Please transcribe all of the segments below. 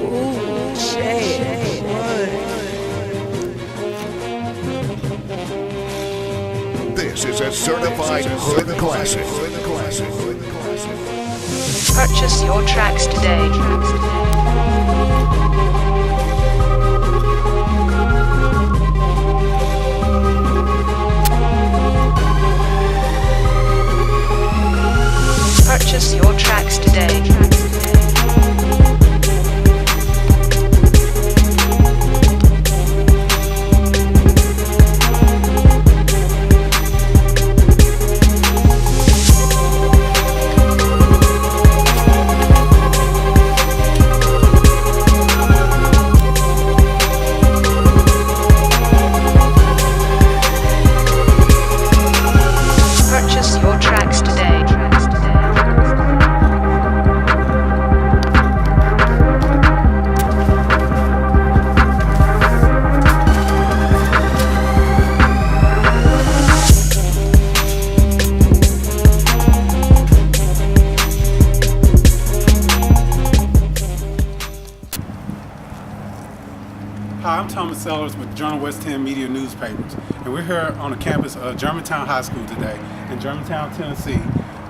Ooh, shade. This is a certified hood classic. Purchase your tracks today. Purchase your tracks today. Purchase your tracks today. Hi, I'm Thomas Sellers with JW10 Media Newspapers, and we're here on the campus of Germantown High School today in Germantown, Tennessee,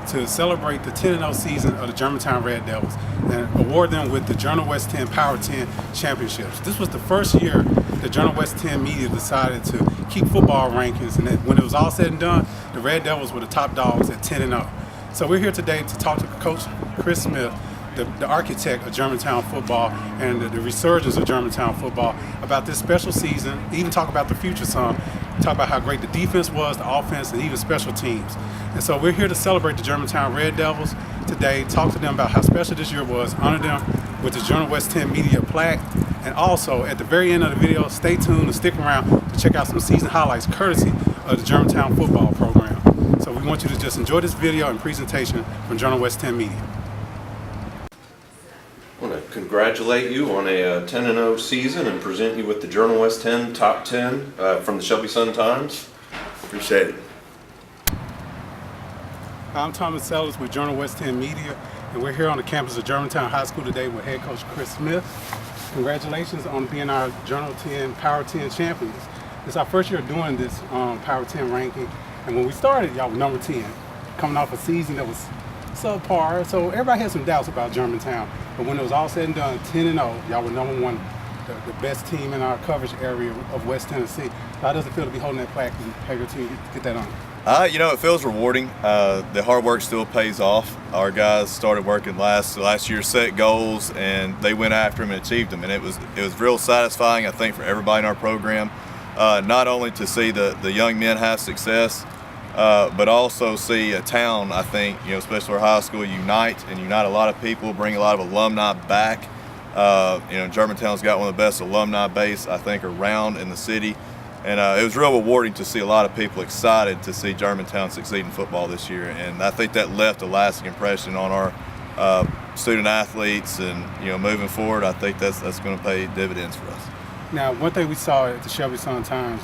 to celebrate the 10-0 season of the Germantown Red Devils and award them with the JW10 Power 10 Championships. This was the first year that JW10 Media decided to keep football rankings, and that when it was all said and done, the Red Devils were the top dogs at 10-0. So we're here today to talk to Coach Chris Smith, the architect of Germantown football and the resurgence of Germantown football, about this special season, even talk about the future some, talk about how great the defense was, the offense, and even special teams. And so we're here to celebrate the Germantown Red Devils today, talk to them about how special this year was, honor them with the JW10 Media plaque, and also at the very end of the video, stay tuned and stick around to check out some season highlights courtesy of the Germantown football program. So we want you to just enjoy this video and presentation from JW10 Media. I want to congratulate you on a 10-0 season and present you with the JW10 Top 10 from the Shelby Sun-Times. Appreciate it. I'm Thomas Sellers with JW10 Media, and we're here on the campus of Germantown High School today with head coach Chris Smith. Congratulations on being our JW10 Power 10 champions. It's our first year doing this Power 10 ranking, and when we started, y'all were number 10, coming off a season that was subpar, so everybody had some doubts about Germantown. But when it was all said and done, 10-0, y'all were number one, the best team in our coverage area of West Tennessee. How does it feel to be holding that plaque and have your team get that on? It feels rewarding. The hard work still pays off. Our guys started working last year, set goals, and they went after them and achieved them. And it was real satisfying, I think, for everybody in our program, not only to see the young men have success, but also see a town, I think, especially our high school, unite a lot of people, bring a lot of alumni back. Germantown's got one of the best alumni base, I think, around in the city. And it was real rewarding to see a lot of people excited to see Germantown succeed in football this year. And I think that left a lasting impression on our student athletes. And, moving forward, I think that's going to pay dividends for us. Now, one thing we saw at the Shelby Sun-Times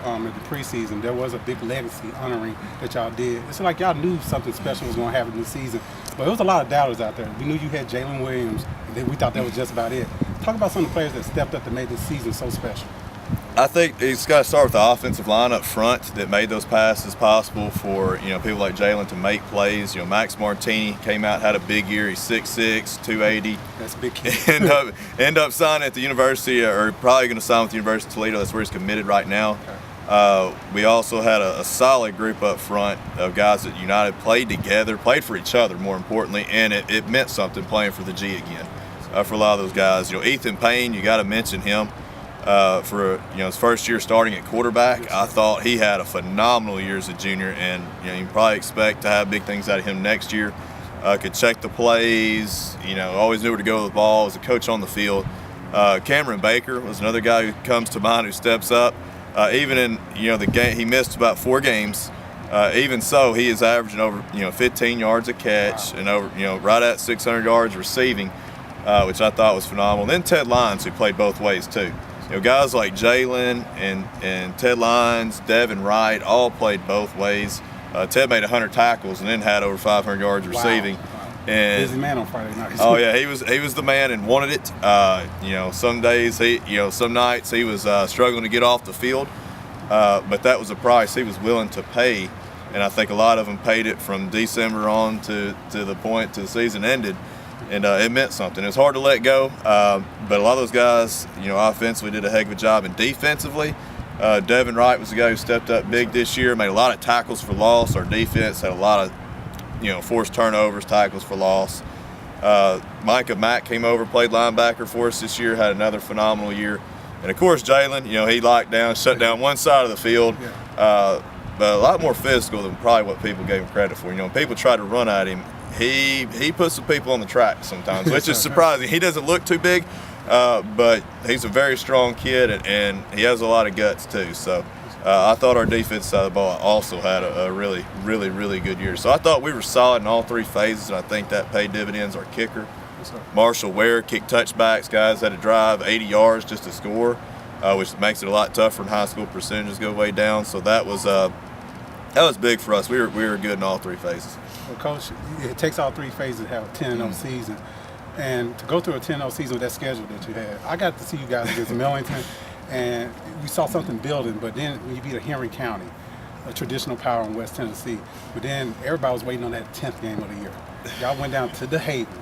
at the preseason, there was a big legacy honoring that y'all did. It's like y'all knew something special was going to happen this season, but there was a lot of doubters out there. We knew you had Jalen Williams, and we thought that was just about it. Talk about some of the players that stepped up to make this season so special. I think it's got to start with the offensive line up front that made those passes possible for people like Jalen to make plays. Max Martini came out, had a big year. He's 6'6", 280. That's a big kid. End up signing at the university, or probably going to sign with the University of Toledo. That's where he's committed right now. Okay. We also had a solid group up front of guys that united, played together, played for each other more importantly, and it meant something playing for the G again for a lot of those guys. Ethan Payne, you got to mention him. For his first year starting at quarterback, I thought he had a phenomenal year as a junior, and you can probably expect to have big things out of him next year. Could check the plays, always knew where to go with the ball, was a coach on the field. Cameron Baker was another guy who comes to mind who steps up. Even in the game, he missed about 4 games. Even so, he is averaging over 15 yards a catch and over right at 600 yards receiving, which I thought was phenomenal. And then Ted Lyons, who played both ways too. Guys like Jalen and Ted Lyons, Devin Wright, all played both ways. Ted made 100 tackles and then had over 500 yards receiving. And busy man on Friday nights. oh yeah, he was the man and wanted it. Some days some nights he was struggling to get off the field, but that was a price he was willing to pay, and I think a lot of them paid it from December on to the point to the season ended, and it meant something. It was hard to let go, but a lot of those guys, offensively did a heck of a job, and defensively, Devin Wright was the guy who stepped up big this year, made a lot of tackles for loss. Our defense had a lot of forced turnovers, tackles for loss. Micah Mack came over, played linebacker for us this year, had another phenomenal year. And of course, Jalen, he locked down, shut down one side of the field, but a lot more physical than probably what people gave him credit for. When people try to run at him, he puts some people on the track sometimes, which is surprising. He doesn't look too big, but he's a very strong kid, and he has a lot of guts too. So I thought our defense side of the ball also had a really, really, really good year. So I thought we were solid in all three phases, and I think that paid dividends. Our kicker, Marshall Ware, kicked touchbacks. Guys had to drive 80 yards just to score, which makes it a lot tougher in high school. Percentages go way down. So that was big for us. We were good in all three phases. Well, Coach, it takes all three phases to have a 10-0 season. And to go through a 10-0 season with that schedule that you had, I got to see you guys against Millington, and we saw something building. But then when you beat a Henry County, a traditional power in West Tennessee, but then everybody was waiting on that 10th game of the year. Y'all went down to the Haven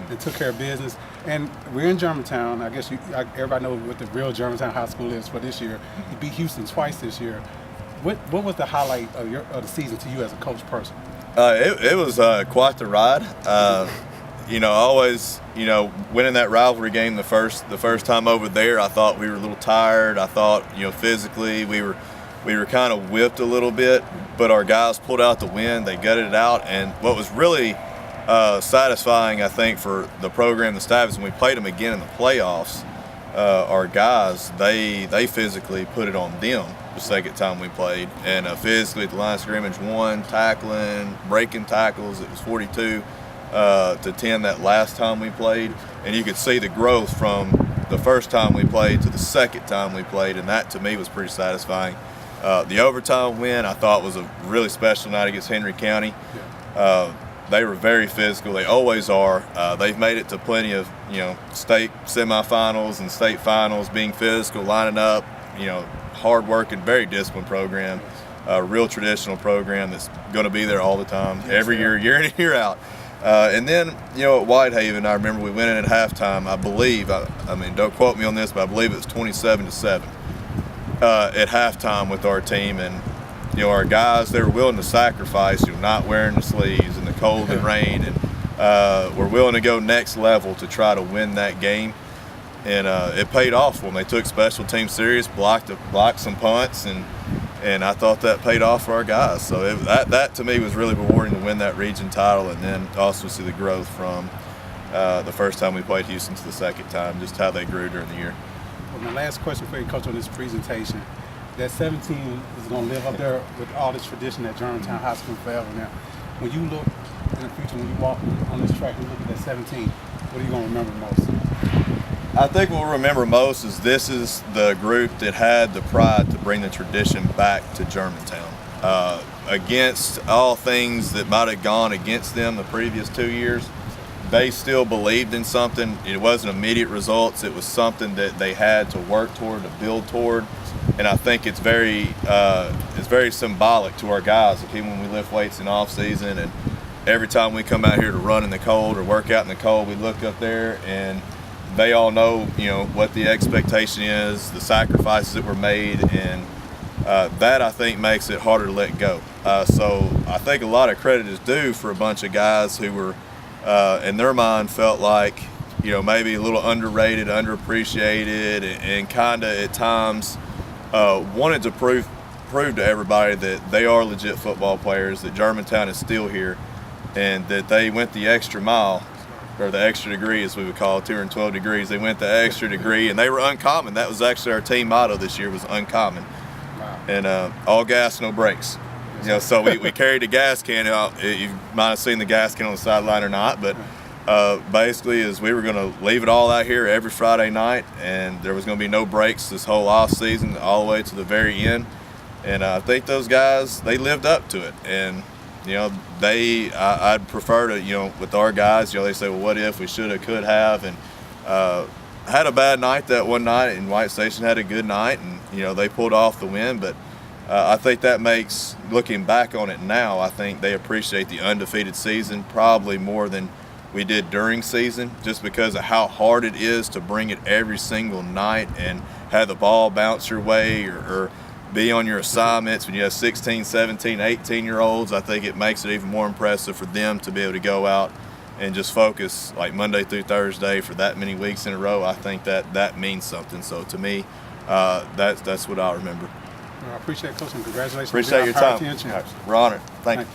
and took care of business. And we're in Germantown. I guess everybody knows what the real Germantown High School is for this year. You beat Houston twice this year. What was the highlight of the season to you as a coach person? It was quite the ride. Always, winning that rivalry game the first time over there, I thought we were a little tired. I thought, physically we were kind of whipped a little bit, but our guys pulled out the win. They gutted it out, and what was really satisfying, I think, for the program, the staff, is when we played them again in the playoffs. Our guys, they physically put it on them the second time we played, and physically at the line of scrimmage, won, tackling, breaking tackles. It was 42 to 10 that last time we played, and you could see the growth from the first time we played to the second time we played, and that to me was pretty satisfying. The overtime win I thought was a really special night against Henry County. They were very physical. They always are. They've made it to plenty of state semifinals and state finals, being physical, lining up, hard working, very disciplined program, a real traditional program that's going to be there all the time, every year, year in and year out. And then, at Whitehaven, I remember we went in at halftime, I believe, I mean, don't quote me on this, but I believe it was 27-7 at halftime with our team. And, our guys, they were willing to sacrifice, not wearing the sleeves in the cold and rain, and were willing to go next level to try to win that game. And it paid off for them. They took special teams serious, blocked some punts, and I thought that paid off for our guys. So that to me was really rewarding to win that region title, and then also see the growth from the first time we played Houston to the second time, just how they grew during the year. Well, my last question for you, Coach, on this presentation. That 17 is going to live up there with all this tradition at Germantown High School forever now. When you look in the future, when you walk on this track and look at that 17, what are you going to remember most? I think what we'll remember most is this is the group that had the pride to bring the tradition back to Germantown. Against all things that might have gone against them the previous 2 years, they still believed in something. It wasn't immediate results. It was something that they had to work toward, to build toward. And I think it's very symbolic to our guys. Like even when we lift weights in off season, and every time we come out here to run in the cold or work out in the cold, we look up there and they all know, what the expectation is, the sacrifices that were made, and that I think makes it harder to let go. So I think a lot of credit is due for a bunch of guys who were, in their mind, felt like, maybe a little underrated, underappreciated, and kind of at times wanted to prove to everybody that they are legit football players, that Germantown is still here, and that they went the extra mile, or the extra degree as we would call it, 212 degrees. They went the extra degree, and they were uncommon. That was actually our team motto this year, was uncommon. Wow. And all gas, no brakes. So we carried a gas can out. You might have seen the gas can on the sideline or not, but basically is we were going to leave it all out here every Friday night, and there was going to be no breaks this whole off season all the way to the very end. And I think those guys, they lived up to it. And I'd prefer to, with our guys, they say, well, what if we should have, could have, and had a bad night that one night, and White Station had a good night, and they pulled off the win. But I think that makes, looking back on it now, I think they appreciate the undefeated season probably more than we did during season, just because of how hard it is to bring it every single night and have the ball bounce your way or be on your assignments. When you have 16, 17, 18-year-olds, I think it makes it even more impressive for them to be able to go out and just focus like Monday through Thursday for that many weeks in a row. I think that means something. So to me, that's what I'll remember. Well, I appreciate it, Coach, and congratulations. Appreciate your time. All right. We're honored. Thank you.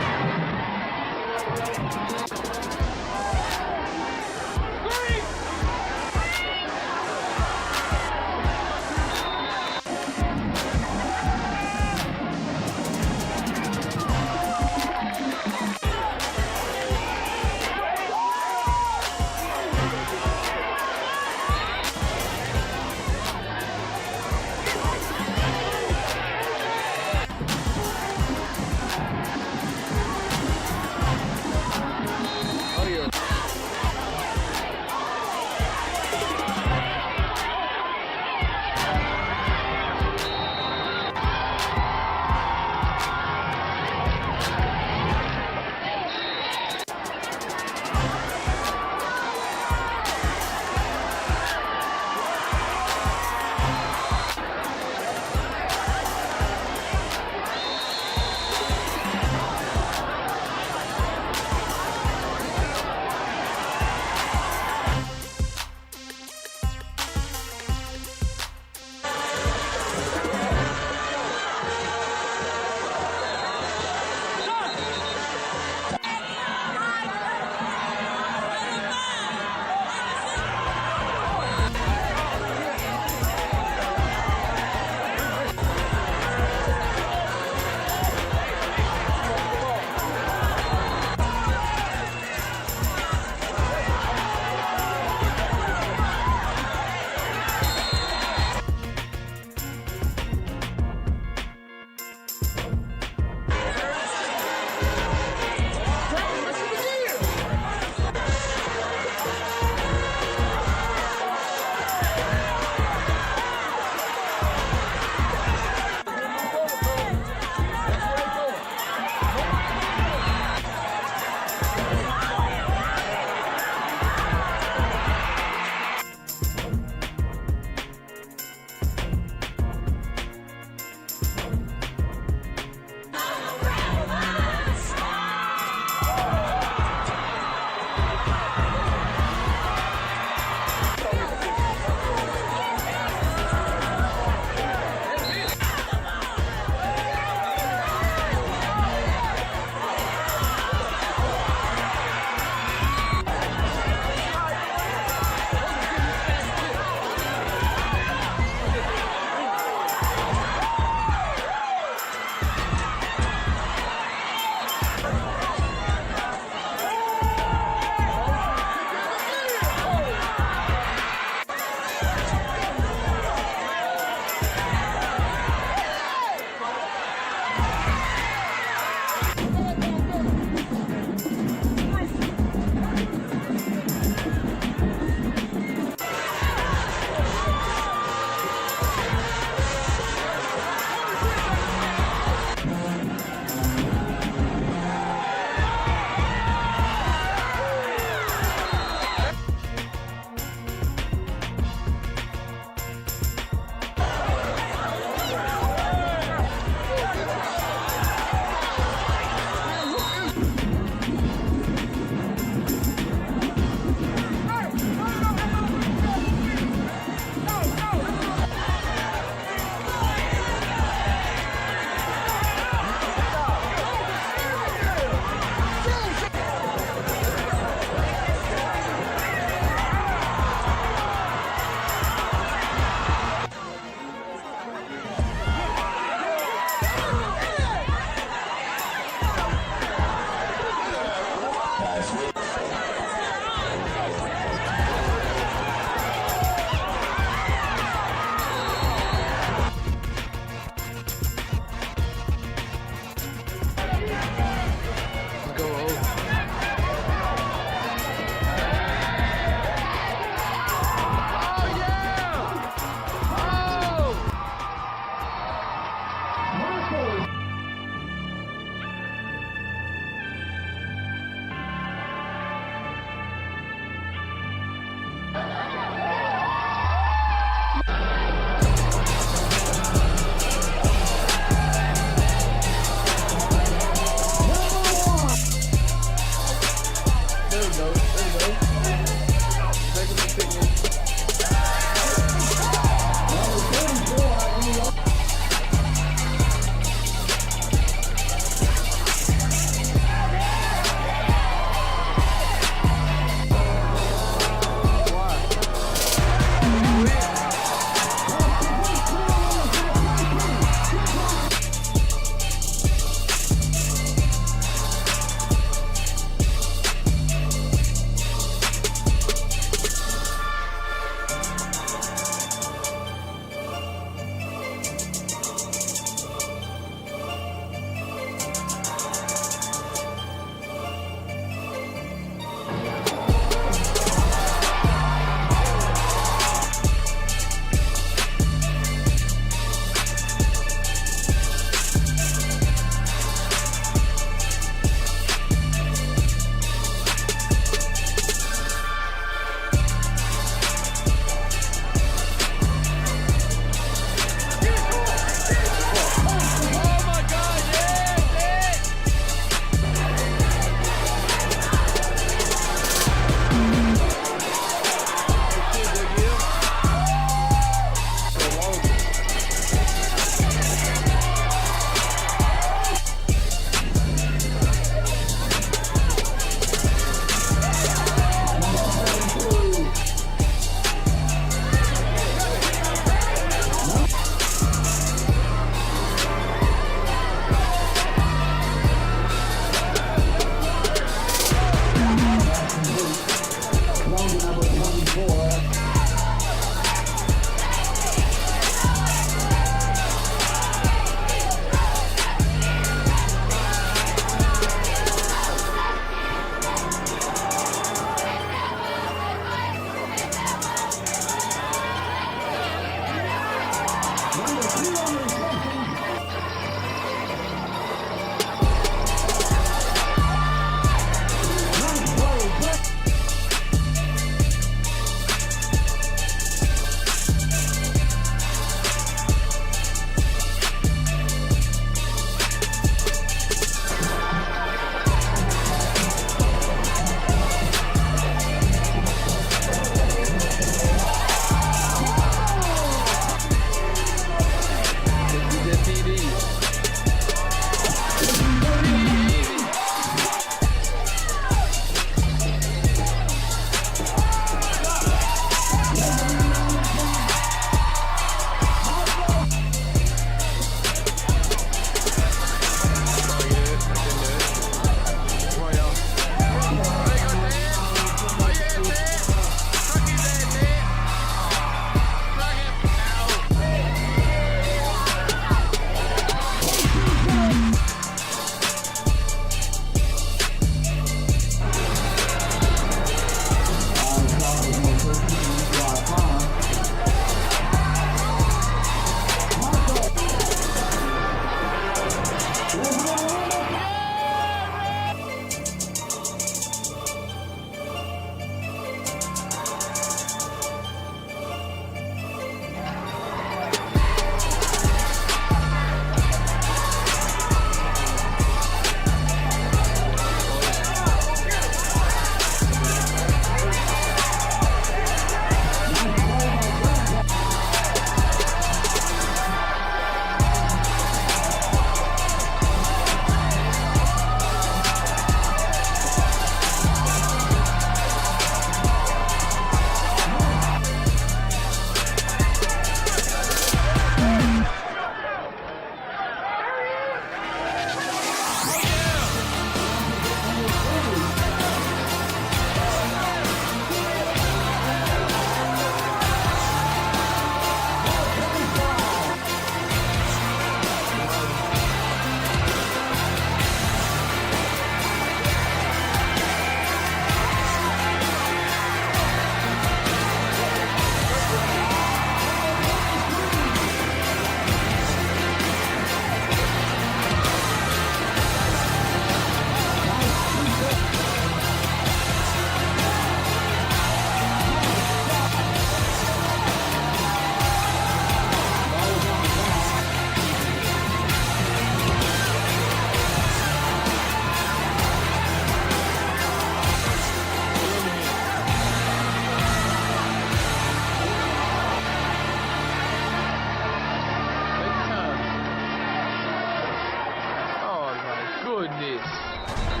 goodness.